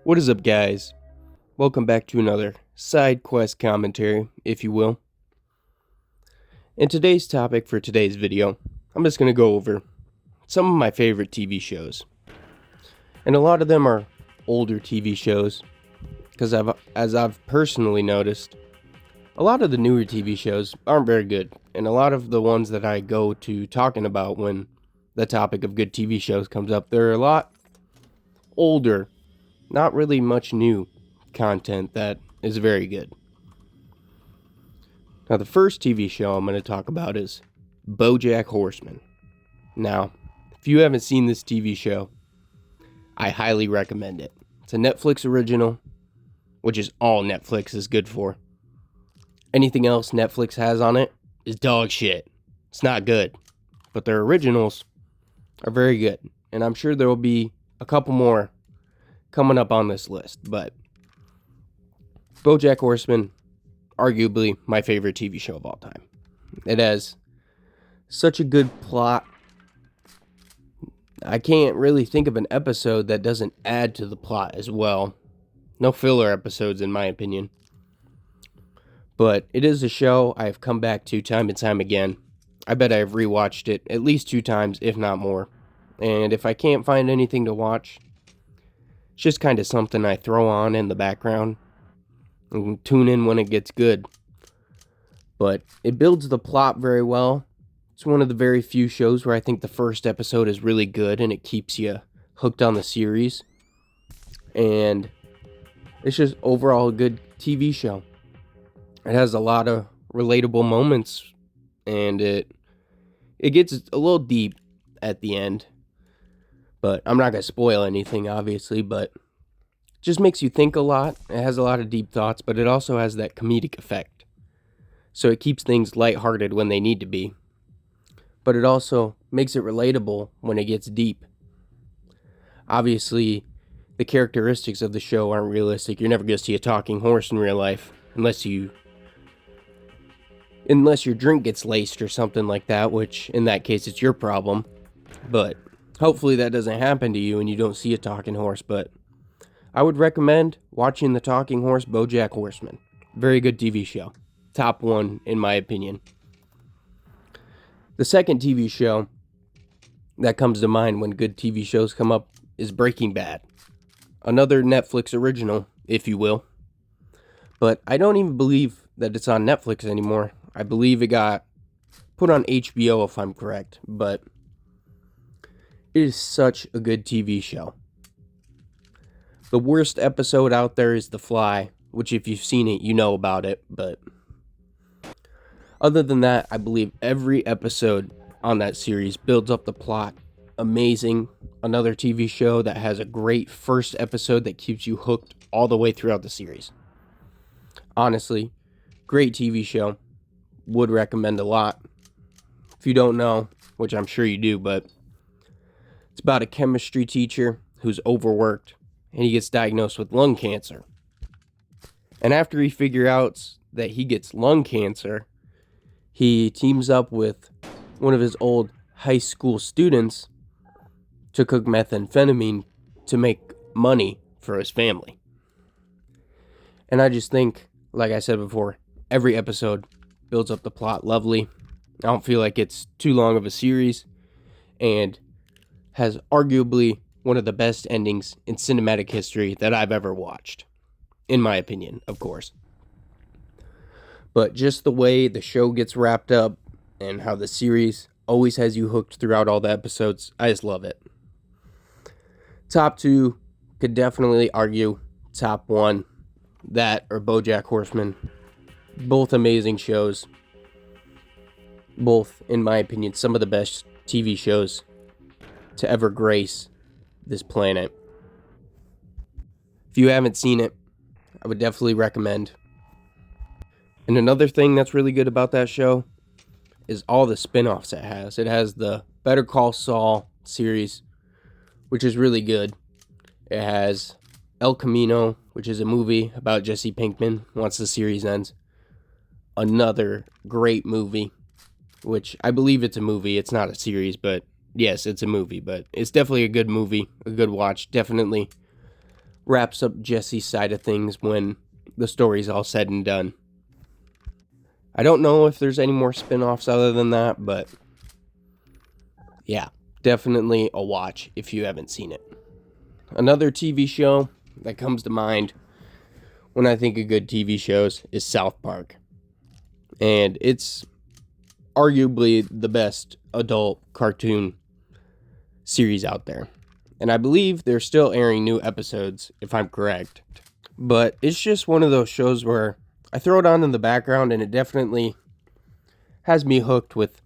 What is up, guys? Welcome back to another side quest commentary, if you will. And today's topic for today's video, I'm just going to go over some of my favorite TV shows. And a lot of them are older TV shows, because as I've personally noticed, a lot of the newer TV shows aren't very good. And a lot of the ones that I go to talking about when the topic of good TV shows comes up, they're a lot older. Not really much new content that is very good. Now, the first TV show I'm going to talk about is BoJack Horseman. Now, if you haven't seen this TV show, I highly recommend it. It's a Netflix original, which is all Netflix is good for. Anything else Netflix has on it is dog shit. It's not good. But their originals are very good. And I'm sure there will be a couple more coming up on this list, but BoJack Horseman, arguably my favorite TV show of all time. It has such a good plot. I can't really think of an episode that doesn't add to the plot as well. No filler episodes, in my opinion. But it is a show I have come back to time and time again. I bet I've rewatched it at least 2 times, if not more. And if I can't find anything to watch, it's just kind of something I throw on in the background and tune in when it gets good. But it builds the plot very well. It's one of the very few shows where I think the first episode is really good and it keeps you hooked on the series. And it's just overall a good TV show. It has a lot of relatable moments and it gets a little deep at the end. But I'm not going to spoil anything, obviously, but it just makes you think a lot. It has a lot of deep thoughts, but it also has that comedic effect. So it keeps things lighthearted when they need to be. But it also makes it relatable when it gets deep. Obviously, the characteristics of the show aren't realistic. You're never going to see a talking horse in real life, unless your drink gets laced or something like that, which in that case, it's your problem. But hopefully that doesn't happen to you and you don't see a talking horse, but I would recommend watching the talking horse BoJack Horseman. Very good TV show. Top 1 in my opinion. The second TV show that comes to mind when good TV shows come up is Breaking Bad. Another Netflix original, if you will. But I don't even believe that it's on Netflix anymore. I believe it got put on HBO if I'm correct, but it is such a good TV show. The worst episode out there is The Fly, which if you've seen it, you know about it. But other than that, I believe every episode on that series builds up the plot. Amazing. Another TV show that has a great first episode that keeps you hooked all the way throughout the series. Honestly, great TV show. Would recommend a lot. If you don't know, which I'm sure you do, but it's about a chemistry teacher who's overworked and he gets diagnosed with lung cancer. And after he figures out that he gets lung cancer, he teams up with one of his old high school students to cook methamphetamine to make money for his family. And I just think, like I said before, every episode builds up the plot lovely. I don't feel like it's too long of a series and has arguably one of the best endings in cinematic history that I've ever watched. In my opinion, of course. But just the way the show gets wrapped up and how the series always has you hooked throughout all the episodes, I just love it. Top 2, could definitely argue top 1, that or BoJack Horseman. Both amazing shows. Both, in my opinion, some of the best TV shows to ever grace this planet. If you haven't seen it, I would definitely recommend. And another thing that's really good about that show is all the spin-offs it has. It has the Better Call Saul series, which is really good. It has El Camino, which is a movie about Jesse Pinkman once the series ends. Another great movie, which I believe it's a movie. It's not a series, but yes, it's a movie. But it's definitely a good movie, a good watch. Definitely wraps up Jesse's side of things when the story's all said and done. I don't know if there's any more spin-offs other than that, but yeah, definitely a watch if you haven't seen it. Another TV show that comes to mind when I think of good TV shows is South Park. And it's arguably the best adult cartoon series out there. And I believe they're still airing new episodes, if I'm correct. But it's just one of those shows where I throw it on in the background and it definitely has me hooked with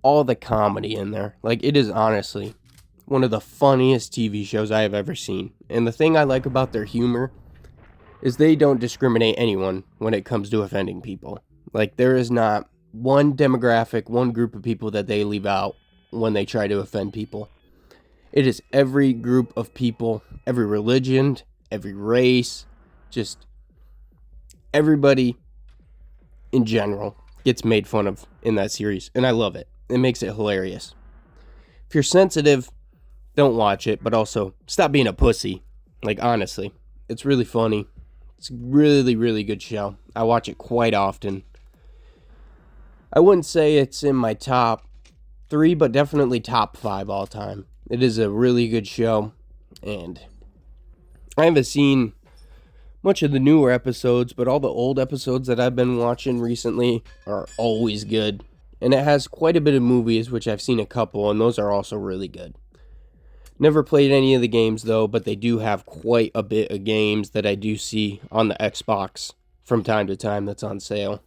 all the comedy in there. Like, it is honestly one of the funniest TV shows I have ever seen. And the thing I like about their humor is they don't discriminate anyone when it comes to offending people. Like, there is not one demographic, one group of people that they leave out when they try to offend people. It is every group of people, every religion, every race, just everybody in general gets made fun of in that series. And I love it. It makes it hilarious. If you're sensitive, don't watch it, but also stop being a pussy. Like, honestly, it's really funny. It's a really, really good show. I watch it quite often. I wouldn't say it's in my top 3, but definitely top 5 all time. It is a really good show, and I haven't seen much of the newer episodes, but all the old episodes that I've been watching recently are always good. And it has quite a bit of movies, which I've seen a couple, and those are also really good. Never played any of the games, though, but they do have quite a bit of games that I do see on the Xbox from time to time that's on sale.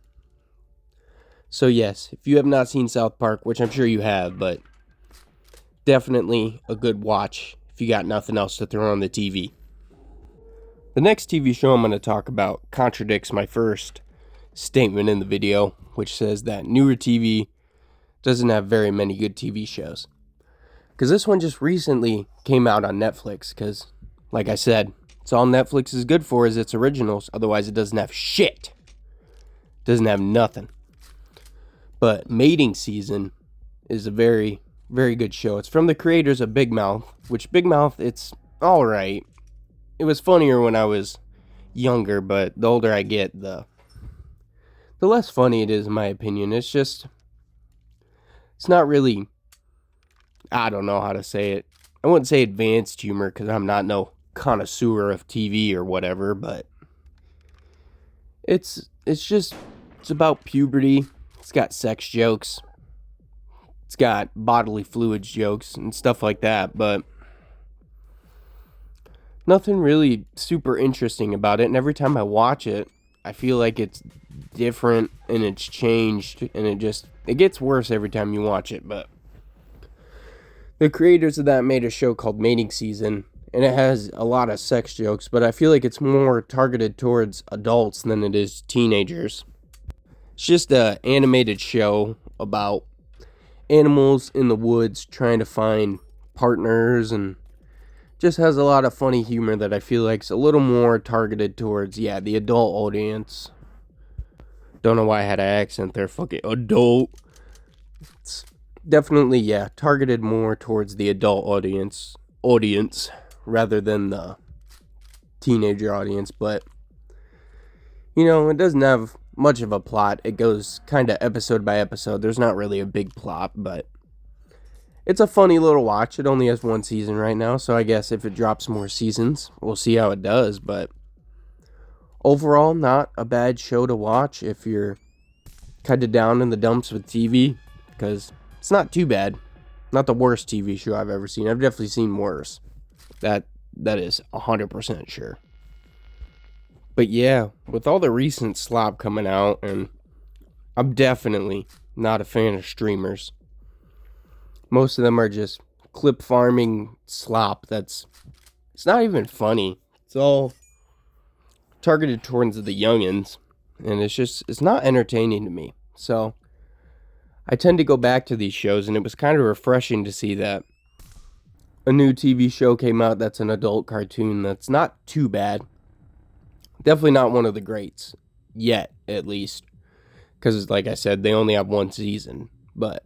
So yes, if you have not seen South Park, which I'm sure you have, but definitely a good watch if you got nothing else to throw on the TV. The next TV show I'm going to talk about contradicts my first statement in the video, which says that newer TV doesn't have very many good TV shows. Because this one just recently came out on Netflix, because, like I said, it's all Netflix is good for is its originals, otherwise it doesn't have shit. It doesn't have nothing. But Mating Season is a very, very good show. It's from the creators of Big Mouth, which Big Mouth, it's alright. It was funnier when I was younger, but the older I get, the less funny it is, in my opinion. It's just, it's not really, I don't know how to say it. I wouldn't say advanced humor, because I'm not no connoisseur of TV or whatever, but it's about puberty. It's got sex jokes. It's got bodily fluids jokes and stuff like that, but nothing really super interesting about it. And every time I watch it, I feel like it's different and it's changed, and it gets worse every time you watch it. But the creators of that made a show called Mating Season, and it has a lot of sex jokes, but I feel like it's more targeted towards adults than it is teenagers. It's just an animated show about animals in the woods trying to find partners, and just has a lot of funny humor that I feel like is a little more targeted towards, the adult audience. Don't know why I had an accent there, fucking adult. It's definitely, targeted more towards the adult audience rather than the teenager audience, but it doesn't have much of a plot. It goes kind of episode by episode. There's not really a big plot, but it's a funny little watch. It only has 1 season right now, so I guess if it drops more seasons, we'll see how it does. But overall, not a bad show to watch if you're kind of down in the dumps with TV, because it's not too bad. Not the worst TV show I've ever seen. I've definitely seen worse. That is 100% sure. But yeah, with all the recent slop coming out, and I'm definitely not a fan of streamers. Most of them are just clip farming slop it's not even funny. It's all targeted towards the youngins, and it's not entertaining to me. So I tend to go back to these shows, and it was kind of refreshing to see that a new TV show came out that's an adult cartoon that's not too bad. Definitely not one of the greats. Yet, at least. Because, like I said, they only have 1 season. But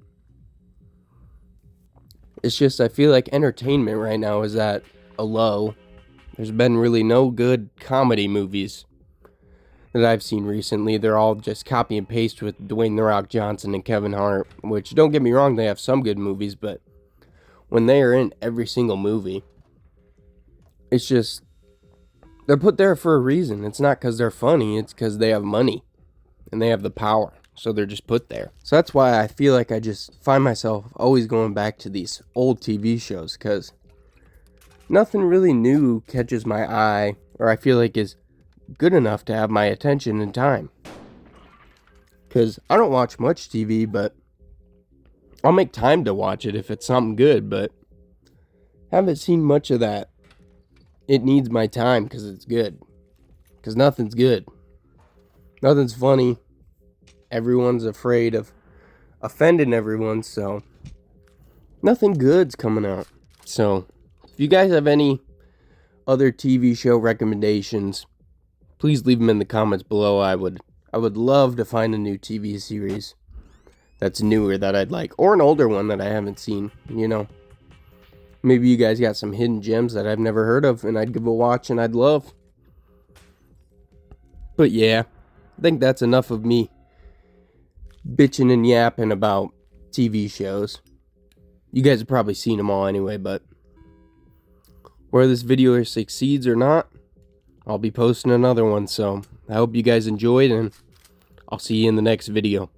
it's just, I feel like entertainment right now is at a low. There's been really no good comedy movies that I've seen recently. They're all just copy and paste with Dwayne "The Rock" Johnson and Kevin Hart, which, don't get me wrong, they have some good movies, but when they are in every single movie, it's just, they're put there for a reason. It's not because they're funny, it's because they have money and they have the power. So they're just put there. So that's why I feel like I just find myself always going back to these old TV shows, because nothing really new catches my eye, or I feel like is good enough to have my attention and time. Because I don't watch much TV, but I'll make time to watch it if it's something good, but haven't seen much of that. It needs my time because it's good. Because nothing's good. Nothing's funny. Everyone's afraid of offending everyone, so nothing good's coming out. So if you guys have any other TV show recommendations, please leave them in the comments below. I would love to find a new TV series that's newer that I'd like, or an older one that I haven't seen, you know. Maybe you guys got some hidden gems that I've never heard of and I'd give a watch and I'd love. But yeah, I think that's enough of me bitching and yapping about TV shows. You guys have probably seen them all anyway, but whether this video succeeds or not, I'll be posting another one. So I hope you guys enjoyed, and I'll see you in the next video.